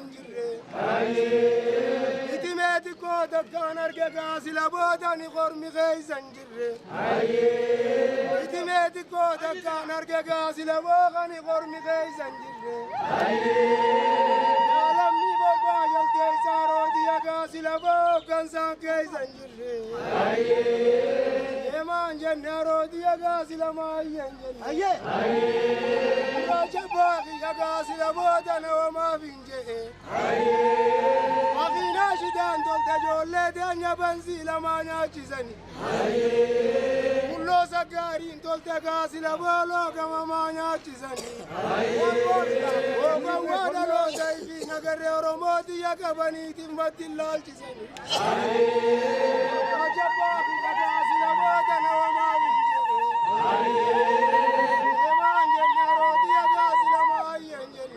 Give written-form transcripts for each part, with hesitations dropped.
زنجرة إتمادي كودك كان أرجع سلا بوداني خرمي غي زنجرة إتمادي كودك كان أرجع سلا بوداني خرمي غي زنجرة عالمي بابا يلتي سارو ديا سلا بودان سانكي زنجرة يمان جنة روديا سلا ما ينجرة راجباقي يا سلا بودانا وما بينجي أخينا شدان دولت جولة دنيا بنزيلا ما ناجزني كلو سكارين دولت غاسلا بولو كما ما ناجزني وقوانا لو سيفي نغر رمودي يا كبني تمت اللال جزني راجباقي يا سلا بودانا وما بينجي يمان جنة روديا غاسلا ما ينجي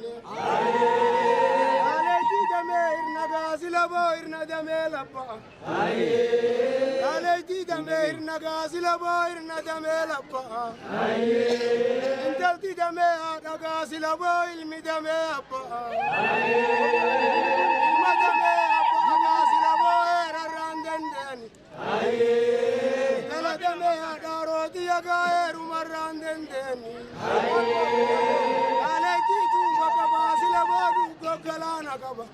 نغازلا بويرنا دميلا با عليتي دميرنا غازلا بويرنا دميلا با انتلتي دميا نغازلا بويل دميا با ما دميا با غازلا بوير راندندني تلا دميا دارودي غاير مراندندني عليتي توبا غازلا بودو غلانا غبا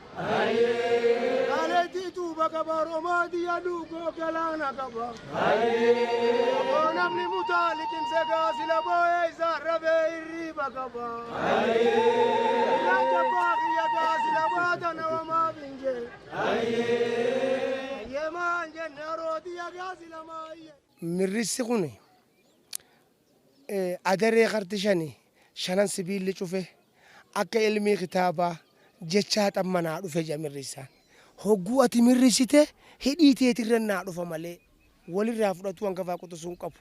عليتي توبا غبا رومادي يدوغو غلانا غبا ونمني متالك سغازلا بوي زربي ريبا غبا لا جباقي يا غازلا بودنا وما بنجي يمان جنرودي يا غازلا ما من رسقني ادري خرتشني شنن سبيل اللي تشوفه akka ilmi kitaaba jecha xammanaa dhufe jamirrisan hogguu ati mirrisite hidhiiteet irrannaa dhufa malee walirraa fudhatu hangafaa qotusuun qabu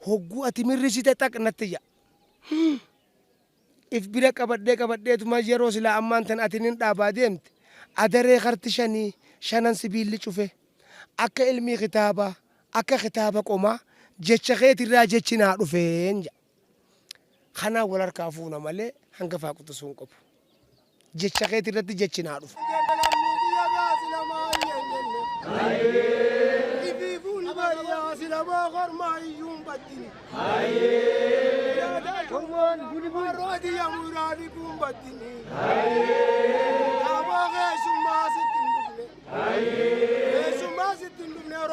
hogguu ati mirrisite xaqnatti ja if bira qabadheetuma yeroo silaa ammaan tan ati nin dhaabaa deemte adaree kartishanii shanan sibiilli cufe akka ilmi kitaaba akka kitaaba qomaa jecha keetirraa jechinaa dhufeen ja kanaa wal harkaa fuuna malee hangafaa qotusuun qabu jecha keetirratti jechinaa dhufa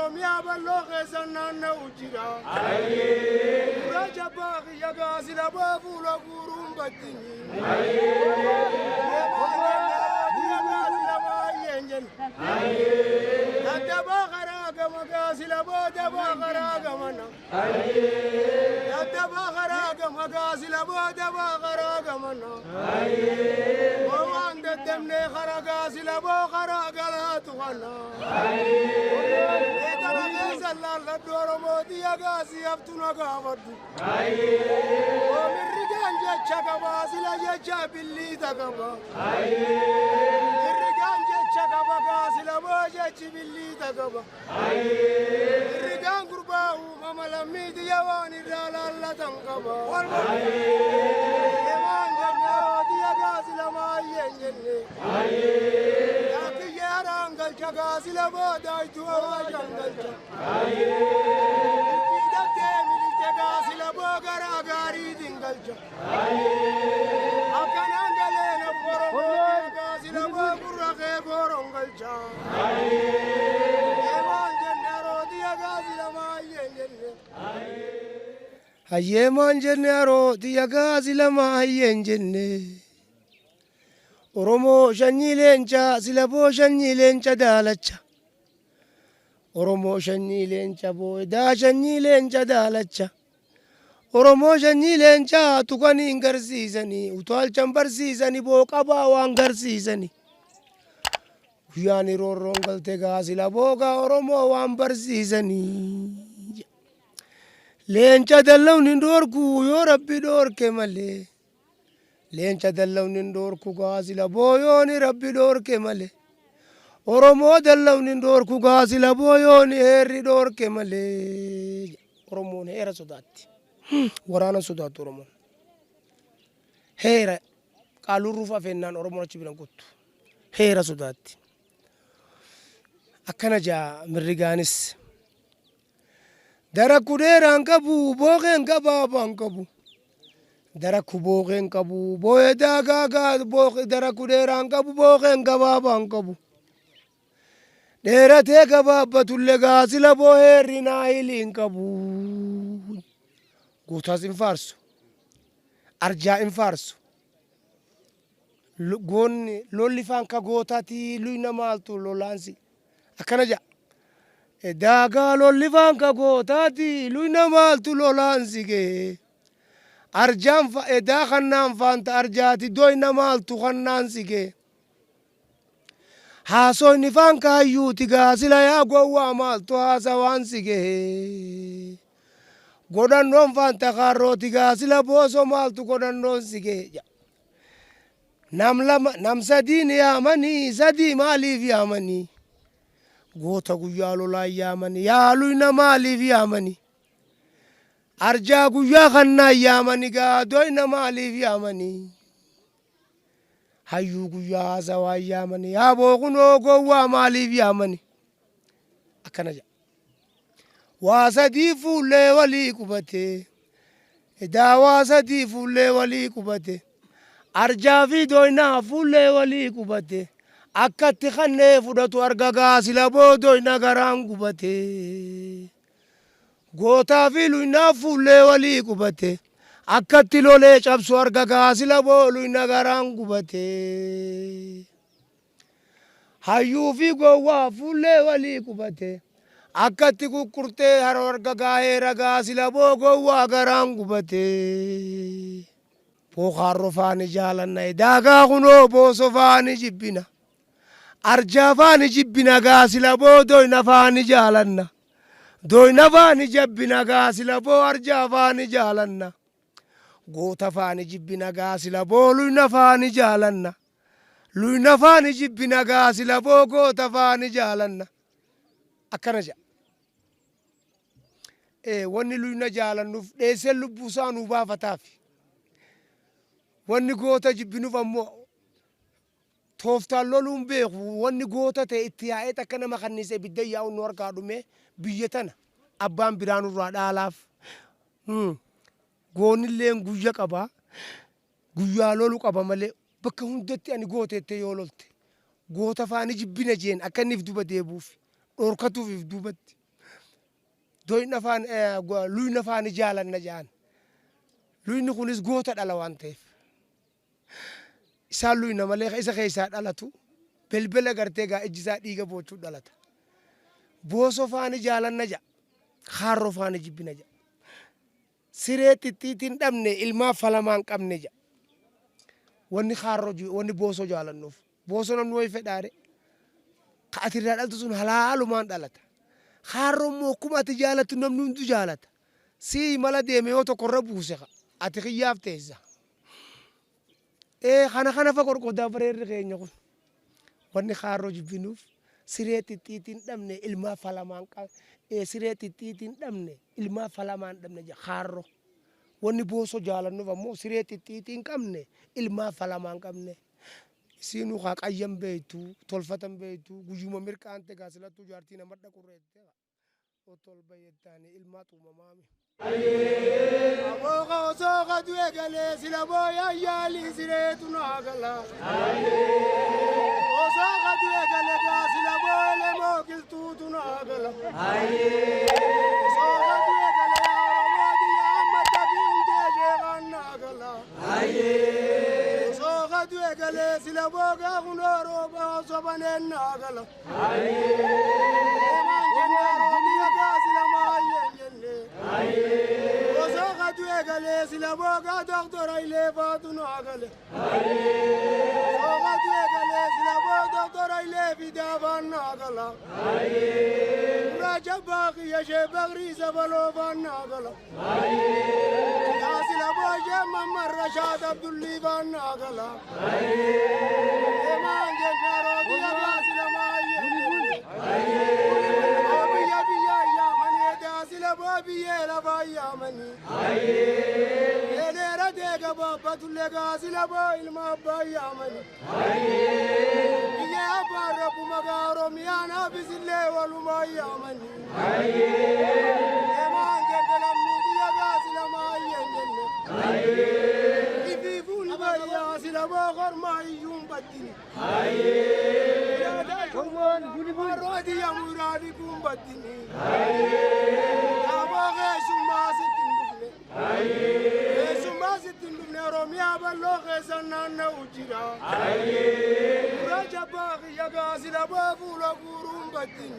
Romia baloghe sanna ujira Rajabaghi yagasi la bavulo gurum batini yagasi la mayenjen Yadaba kharaga magasi la boda kharaga mana Yadaba kharaga magasi la boda kharaga mana Wanda demne kharaga sila bo kharaga la tuwana la doro modi agasi aftuna gavadu omirrigan jecha gabasi la jecha billi tagaba irrigan jecha gabasi la bo jecha billi tagaba irrigan gurbau mamala midi yawani dala la tangaba yeman ganna odi agasi la mayenjenne yarangal chagasi la bo daitu awajangal Hayyeman jennaro diya gazi lama hayyen jenne Oromo shanyilencha silabo shanyilencha dalacha Oromo shanyilencha boyda shanyilencha dalacha Oromo shanyilencha tukani ingarsiisani utaalchan barsiisani booqabaa waan garsiisani Guyyaani roorroon galte gaasila booga Oromoo waan barsiisanii Leenca dallawni ndoorku yoo rabbi dhoorke malee Leenca dallawni ndoorku gaasila booyooni rabbi dhoorke malee Oromoo dallawni ndoorku gaasila booyooni heerri dhoorke malee Oromoon heera sodaatti waraana sodaattu Oromoon heera qaalurruuf afeennaan Oromoon achi biran kuttu heera sodaatti. Akkana jaa mirrigaanis darakku dheeraan qabu booqeen gabaabaan qabu. Darakku booqeen qabu boo'ee daagaagaa darakku dheeraan qabu booqeen gabaabaan qabu. Dheeratee gabaabbatullee gaasila boo'ee rinaa hiliin qabu. Gootaas hin faarsu. Arjaa hin faarsu. Goonni lolli faan ka gootaati luyna maaltu lolaansi. Akkana jaa. Daagaa lolli faan ka gootaati luyna maaltu lolaansi gee. Arjaan edaa kannaan faanta arjaati doyna maaltu kannaansi gee. Haasoyni faan kaayyuuti gaasila yaa gowwaa maaltu haasawaansi gee. Godhannoon faanta kaarrooti gaasila booso maaltu godhannoonsi gee. Nam sadiin yaamanii sadii maaliif yaamanii. Goota guyyaa lolaan yaamanii yaaluyna maaliif yaamanii. Arjaa guyyaa kannaan yaamanii gaadoyna maaliif yaamanii. Hayyuu guyyaa haasawaan yaamanii yaa booqunoo gowwaa maaliif yaamanii. Akkana jedha. Waa sadii fuullee walii qubatee. Edaa waa sadii fuullee walii qubatee. Arjaa fi doynaa fuullee walii qubatee. Akkatti kannee fudhatu arga gaasila boodoyna garaan gubatee. Gootaa fi luynaa fuullee walii qubatee. Akkatti lolee cabsu arga gaasila booluyna garaan gubatee. Hayyuu fi gowwaa fuullee walii qubatee. Akkatti kukkurtee haroo arga gaaheera gaasila boo gowwaa garaan gubatee. Bookaarro faani jaalanna daagaa kunoo booso faani jibbina. Arjaa faani jibbina gaasila boo doyna faani jaalanna. Doyna faani jabbina gaasila boo arjaa faani jaalanna. Goota faani jibbina gaasila boo luyna faani jaalanna. Luyna faani jibbina gaasila boo goota faani jaalanna. Akkana jedha. Wanni luyna jaalannuuf dheesseen lubbuusaa nuu baafataafi. Wanni goota jibbinuuf ammoo tooftaan loluun beeku wanni goota ta'e itti yaa'ee takka nama kanniisee ibidda yaa'u nu harkaa dhume biyya tana abbaan biraan irraa dhaalaaf. Goonilleen guyya qaba. Guyyaa lolu qaba malee bakka hundatti ani gooteettee yoo lolte. Goota faani jibbina jeen akka inni if duba deebuuf dhorkatuuf if dubatti. Doyna faani luyna faani jaalanna jaan. Luyni kunis goota dhala waan ta'eef. Isaan luyna malee isa keessaa dhalatu belbela gartee gaa ijjisaa dhiiga boochuu dhalata. Booso faani jaalanna jaa. Kaarro faani jibbina jaa. Siree xixxiitiin dhabne ilmaa falamaan qabne jaa. Wanni kaarro wanni booso jaalannuuf. Booso namni wayi fedhaare. Ka ati irraa dhaltu sun halaalumaan dhalata. Kaarro immoo akkuma ati jaalattu namni hundu jaalata. Si mala deeme yoo tokkorra buuse ati kiyyaaf teessa. Kana fa qorqodaa bareerri keenya kun. Wanni kaarro jibbinuuf siree xixxiitiin dhabne ilmaa falamaan qabne. Siree xixxiitiin dhabne ilmaa falamaan dhabne jaa kaarro. Wanni booso jaalannuuf ammoo siree xixxiitiin qabne ilmaa falamaan qabne. Isiinuu haa qayyan beektu tolfatan beektu guyyuma mirqaante gaasilattuu jaartii nama dhaqurreette. Otol bayyettaani ilmaa tuumamaami. Abooqa osoo qadu eegalee sila booya yaalii sireetu naa gala. Osoo qadu eegalee gaasila booylee mookiltuutu naa gala. Osoo qadu eegalee oromooti yaamma dabiin jeejeeqaan naa gala. Osoo qadu eegalee sila boogaa kunoo rooba osoo baneen naa gala. Sila boga doctora ile fatu agale. Boga agale sila boga doctora ile vida van agala. Raja baqi ya shebagri zabalo van agala. Ya sila boga mamma Rashad Abdulli van agala. Eman genaro dia sila maye. Obiya biya ya mani da sila bobiya la vaya mani. Batulega sila bo ilma bayamani. رب مغارم يا نافذ الله والما يامني ما جندل امني يا غاسل ما ينجل يفيفون بيا سلما غر ما يوم بدني يا داكمان مرادي يا مرادي بوم بدني يا باغي سما ستندبني سما ستندبني روميا بلوغ سنانا وجرا رجا باغي يا غاسل بابو لغورم بدني